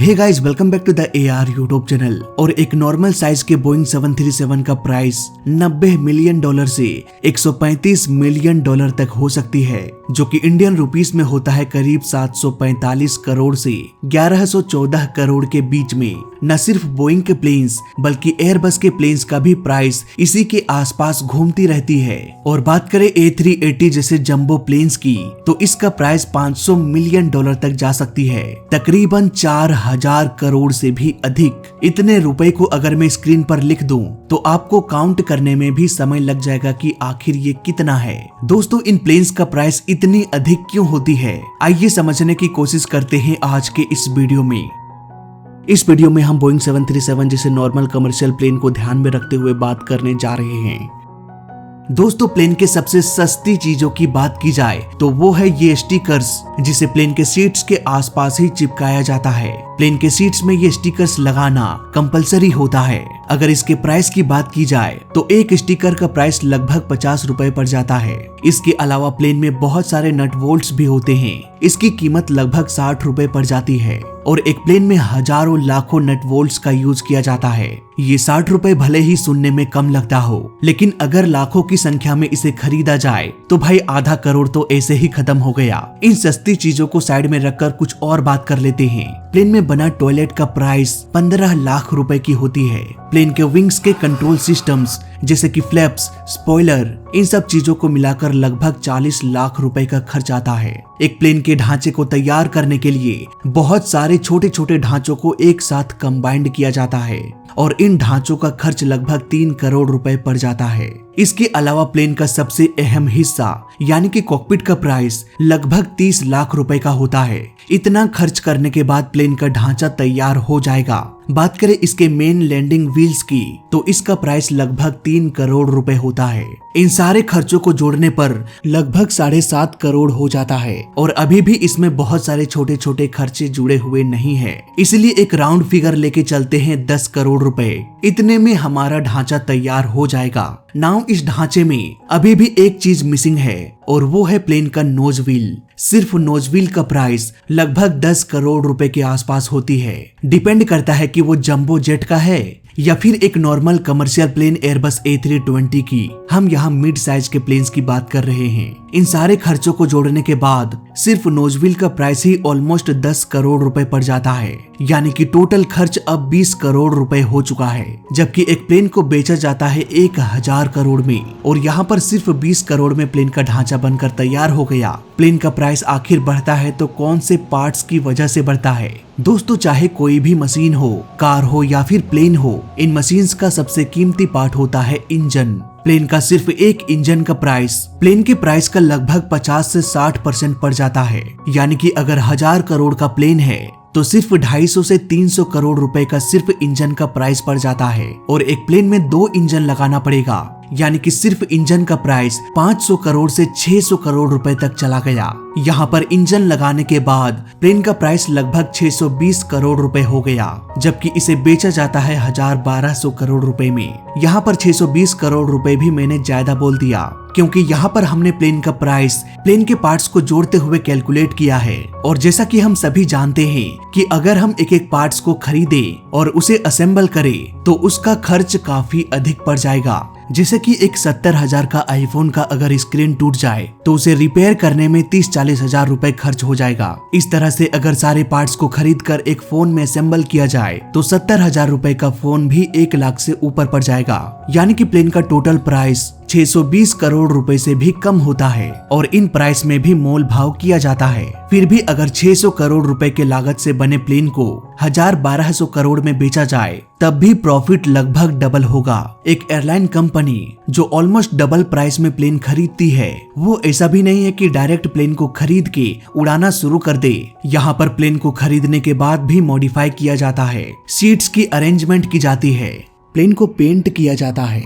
Hey guys, welcome back to the AR YouTube channel. और एक normal size के Boeing 737 का प्राइस $90 मिलियन से $135 मिलियन तक हो सकती है, जो कि इंडियन रुपीस में होता है करीब 745 करोड़ से 1114 करोड़ के बीच में। न सिर्फ बोइंग के प्लेन्स बल्कि एयरबस के प्लेन्स का भी प्राइस इसी के आसपास घूमती रहती है। और बात करें A380 जैसे जंबो प्लेन्स की, तो इसका प्राइस $500 मिलियन तक जा सकती है, तकरीबन 4000 करोड़ से भी अधिक। इतने रुपए को अगर मैं स्क्रीन पर लिख दूं तो आपको काउंट करने में भी समय लग जाएगा कि आखिर ये कितना है। दोस्तों, इन प्लेन्स का प्राइस इतनी अधिक क्यों होती है, आइए समझने की कोशिश करते हैं आज के इस वीडियो में। इस वीडियो में हम बोइंग 737 जैसे नॉर्मल कमर्शियल प्लेन को ध्यान में रखते हुए बात करने जा रहे हैं। दोस्तों, प्लेन के सबसे सस्ती चीजों की बात की जाए तो वो है ये स्टिकर्स, जिसे प्लेन के सीट्स के आसपास ही चिपकाया जाता है। प्लेन के सीट्स में ये स्टिकर्स लगाना कंपलसरी होता है। अगर इसके प्राइस की बात की जाए तो एक स्टिकर का प्राइस लगभग 50 रुपए पड़ जाता है। इसके अलावा प्लेन में बहुत सारे नट बोल्ट्स भी होते हैं। इसकी कीमत लगभग 60 रुपए पड़ जाती है। और एक प्लेन में हजारों लाखों नट बोल्ट्स का यूज किया जाता है। ये 60 रुपए भले ही सुनने में कम लगता हो, लेकिन अगर लाखों की संख्या में इसे खरीदा जाए तो भाई आधा करोड़ तो ऐसे ही खत्म हो गया। इन सस्ती चीजों को साइड में रखकर कुछ और बात कर लेते हैं। प्लेन में बना टॉयलेट का प्राइस 15 लाख रुपए की होती है। प्लेन के विंग्स के कंट्रोल सिस्टम्स जैसे कि फ्लैप्स, स्पॉइलर, इन सब चीजों को मिलाकर लगभग 40 लाख रुपए का खर्च आता है। एक प्लेन के ढांचे को तैयार करने के लिए बहुत सारे छोटे छोटे ढांचों को एक साथ कंबाइंड किया जाता है और इन ढांचों का खर्च लगभग 3 करोड़ रुपए पड़ जाता है। इसके अलावा प्लेन का सबसे अहम हिस्सा यानी कि कॉकपिट का प्राइस लगभग 30 लाख रुपए का होता है। इतना खर्च करने के बाद प्लेन का ढांचा तैयार हो जाएगा। बात करें इसके मेन लैंडिंग व्हील्स की, तो इसका प्राइस लगभग 3 करोड़ रुपए होता है। इन सारे खर्चों को जोड़ने पर लगभग 7.5 करोड़ हो जाता है। और अभी भी इसमें बहुत सारे छोटे छोटे खर्चे जुड़े हुए नहीं है, इसलिए एक राउंड फिगर लेके चलते हैं 10 करोड़ रुपए। इतने में हमारा ढांचा तैयार हो जाएगा। नाउ इस ढांचे में अभी भी एक चीज मिसिंग है और वो है प्लेन का नोज व्हील। सिर्फ नोज व्हील का प्राइस लगभग 10 करोड़ रुपए के आसपास होती है। डिपेंड करता है कि वो जंबो जेट का है या फिर एक normal commercial plane Airbus A320 की। हम यहाँ मिड साइज के प्लेन्स की बात कर रहे हैं। इन सारे खर्चों को जोड़ने के बाद सिर्फ नोज व्हील का प्राइस ही ऑलमोस्ट 10 करोड़ रुपए पड़ जाता है, यानी कि टोटल खर्च अब 20 करोड़ रुपए हो चुका है। जबकि एक प्लेन को बेचा जाता है 1000 करोड़ में और यहाँ पर सिर्फ 20 करोड़ में प्लेन का ढांचा बनकर तैयार हो गया। प्लेन का प्राइस आखिर बढ़ता है तो कौन से पार्ट्स की वजह से बढ़ता है? दोस्तों, चाहे कोई भी मशीन हो, कार हो या फिर प्लेन हो, इन मशीन्स का सबसे कीमती पार्ट होता है इंजन। प्लेन का सिर्फ एक इंजन का प्राइस प्लेन के प्राइस का लगभग 50 से 60% पड़ जाता है। यानी कि अगर 1000 करोड़ का प्लेन है तो सिर्फ 250 से 300 करोड़ रुपए का सिर्फ इंजन का प्राइस पड़ जाता है। और एक प्लेन में 2 इंजन लगाना पड़ेगा, यानी कि सिर्फ इंजन का प्राइस 500 करोड़ से 600 करोड़ रुपए तक चला गया। यहाँ पर इंजन लगाने के बाद प्लेन का प्राइस लगभग 620 करोड़ रुपए हो गया, जबकि इसे बेचा जाता है 1200 करोड़ रुपए में। यहाँ पर 620 करोड़ रुपए भी मैंने ज्यादा बोल दिया, क्योंकि यहाँ पर हमने प्लेन का प्राइस प्लेन के पार्ट्स को जोड़ते हुए कैलकुलेट किया है। और जैसा कि हम सभी जानते हैं कि अगर हम एक एक पार्ट्स को खरीदे और उसे असेंबल करें तो उसका खर्च काफी अधिक पड़ जाएगा। जैसे कि एक 70,000 का आईफोन का अगर स्क्रीन टूट जाए तो उसे रिपेयर करने में 30-40 हजार रुपए खर्च हो जाएगा। इस तरह से अगर सारे पार्ट्स को खरीद कर एक फोन में असेंबल किया जाए तो 70,000 रुपए का फोन भी 1 लाख से ऊपर पड़ जाएगा। यानी कि प्लेन का टोटल प्राइस 620 करोड़ रुपए से भी कम होता है और इन प्राइस में भी मोल भाव किया जाता है। फिर भी अगर 600 करोड़ रुपए के लागत से बने प्लेन को 1200 करोड़ में बेचा जाए तब भी प्रॉफिट लगभग डबल होगा। एक एयरलाइन कंपनी जो ऑलमोस्ट डबल प्राइस में प्लेन खरीदती है, वो ऐसा भी नहीं है कि डायरेक्ट प्लेन को खरीद के उड़ाना शुरू कर दे। यहाँ पर प्लेन को खरीदने के बाद भी मॉडिफाई किया जाता है, सीट्स की अरेंजमेंट की जाती है, प्लेन को पेंट किया जाता है।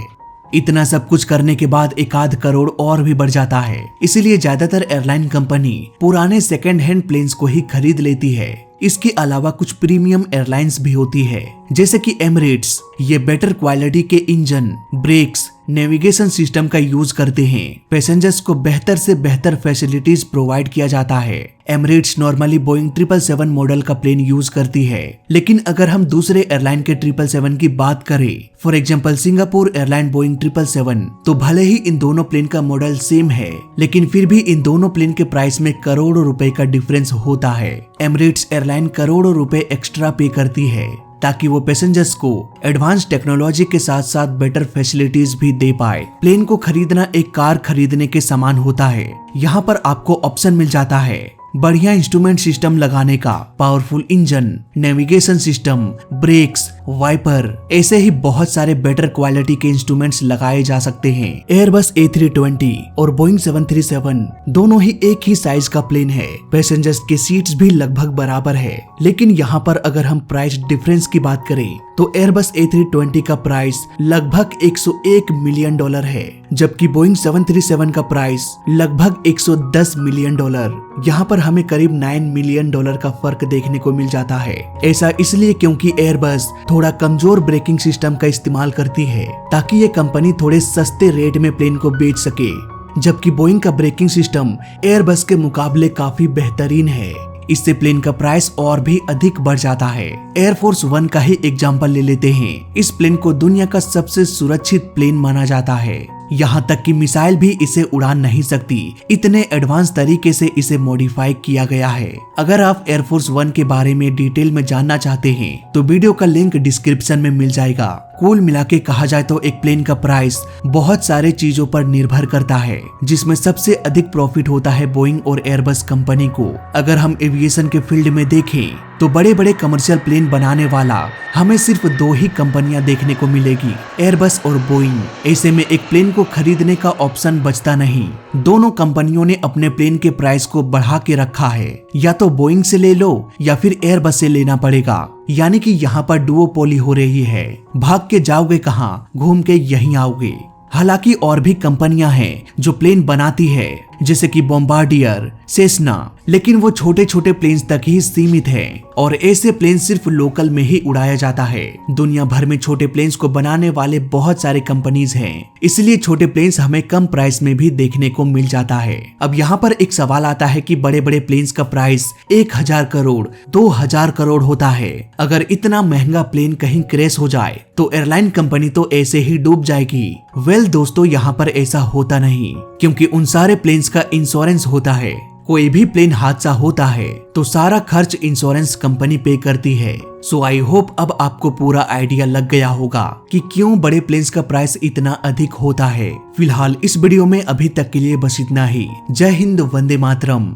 इतना सब कुछ करने के बाद 1 करोड़ और भी बढ़ जाता है। इसीलिए ज्यादातर एयरलाइन कंपनी पुराने सेकेंड हैंड प्लेन्स को ही खरीद लेती है। इसके अलावा कुछ प्रीमियम एयरलाइंस भी होती है, जैसे कि एमिरेट्स। ये बेटर क्वालिटी के इंजन, ब्रेक्स, नेविगेशन सिस्टम का यूज करते हैं। पैसेंजर्स को बेहतर से बेहतर फैसिलिटीज प्रोवाइड किया जाता है। एमिरेट्स नॉर्मली बोइंग 777 मॉडल का प्लेन यूज करती है, लेकिन अगर हम दूसरे एयरलाइन के 777 की बात करें, for example Singapore airline Boeing 777, तो भले ही इन दोनों प्लेन का मॉडल सेम है, लेकिन फिर भी इन दोनों प्लेन के प्राइस में करोड़ों रुपए का डिफरेंस होता है। एमिरेट्स एयरलाइन करोड़ों रुपए एक्स्ट्रा पे करती है ताकि वो पैसेंजर्स को एडवांस टेक्नोलॉजी के साथ साथ बेटर फैसिलिटीज भी दे पाए। प्लेन को खरीदना एक कार खरीदने के समान होता है। यहाँ पर आपको ऑप्शन मिल जाता है बढ़िया इंस्ट्रूमेंट सिस्टम लगाने का, powerful engine, navigation system, brakes, wiper, ऐसे ही बहुत सारे बेटर क्वालिटी के इंस्ट्रूमेंट्स लगाए जा सकते हैं। एयरबस A320 और बोइंग 737 दोनों ही एक ही साइज का प्लेन है। पैसेंजर्स के सीट्स भी लगभग बराबर है, लेकिन यहाँ पर अगर हम प्राइस डिफरेंस की बात करें तो एयरबस A320 का प्राइस लगभग $101 मिलियन है, जबकि बोइंग 737 का प्राइस लगभग $110 मिलियन। यहाँ पर हमें करीब $9 मिलियन का फर्क देखने को मिल जाता है। ऐसा इसलिए क्योंकि एयरबस थोड़ा कमजोर ब्रेकिंग सिस्टम का इस्तेमाल करती है ताकि ये कंपनी थोड़े सस्ते रेट में प्लेन को बेच सके, जबकि बोइंग का ब्रेकिंग सिस्टम एयरबस के मुकाबले काफी बेहतरीन है। इससे प्लेन का प्राइस और भी अधिक बढ़ जाता है। एयरफोर्स 1 का ही एग्जाम्पल ले लेते हैं। इस प्लेन को दुनिया का सबसे सुरक्षित प्लेन माना जाता है। यहाँ तक कि मिसाइल भी इसे उड़ा नहीं सकती, इतने एडवांस तरीके से इसे मॉडिफाई किया गया है। अगर आप एयरफोर्स 1 के बारे में डिटेल में जानना चाहते हैं तो वीडियो का लिंक डिस्क्रिप्शन में मिल जाएगा। कुल मिला के कहा जाए तो एक प्लेन का प्राइस बहुत सारे चीजों पर निर्भर करता है, जिसमें सबसे अधिक प्रॉफिट होता है बोइंग और एयरबस कंपनी को। अगर हम एविएशन के फील्ड में देखें तो बड़े बड़े कमर्शियल प्लेन बनाने वाला हमें सिर्फ 2 ही कंपनियां देखने को मिलेगी, एयरबस और बोइंग। ऐसे में एक प्लेन को खरीदने का ऑप्शन बचता नहीं। दोनों कंपनियों ने अपने प्लेन के प्राइस को बढ़ा के रखा है। या तो बोइंग से ले लो या फिर एयरबस से लेना पड़ेगा, यानी कि यहाँ पर डुओपोली हो रही है। भाग के जाओगे कहाँ, घूम के यहीं आओगे। हालांकि और भी कंपनियां हैं जो प्लेन बनाती है, जैसे कि बॉम्बार्डियर, सेस्ना, लेकिन वो छोटे छोटे प्लेन्स तक ही सीमित है और ऐसे प्लेन सिर्फ लोकल में ही उड़ाया जाता है। दुनिया भर में छोटे प्लेन्स को बनाने वाले बहुत सारे कंपनीज हैं, इसलिए छोटे प्लेन्स हमें कम प्राइस में भी देखने को मिल जाता है। अब यहाँ पर एक सवाल आता है कि बड़े बड़े प्लेन्स का प्राइस 1000 करोड़ 2000 करोड़ होता है। अगर इतना महंगा प्लेन कहीं क्रैश हो जाए तो एयरलाइन कंपनी तो ऐसे ही डूब जाएगी। वेल दोस्तों, यहाँ पर ऐसा होता नहीं, क्योंकि उन सारे प्लेन्स का इंश्योरेंस होता है। कोई भी प्लेन हादसा होता है तो सारा खर्च इंश्योरेंस कंपनी पे करती है। सो आई होप अब आपको पूरा आइडिया लग गया होगा कि क्यों बड़े प्लेन्स का प्राइस इतना अधिक होता है। फिलहाल इस वीडियो में अभी तक के लिए बस इतना ही। जय हिंद, वंदे मातरम।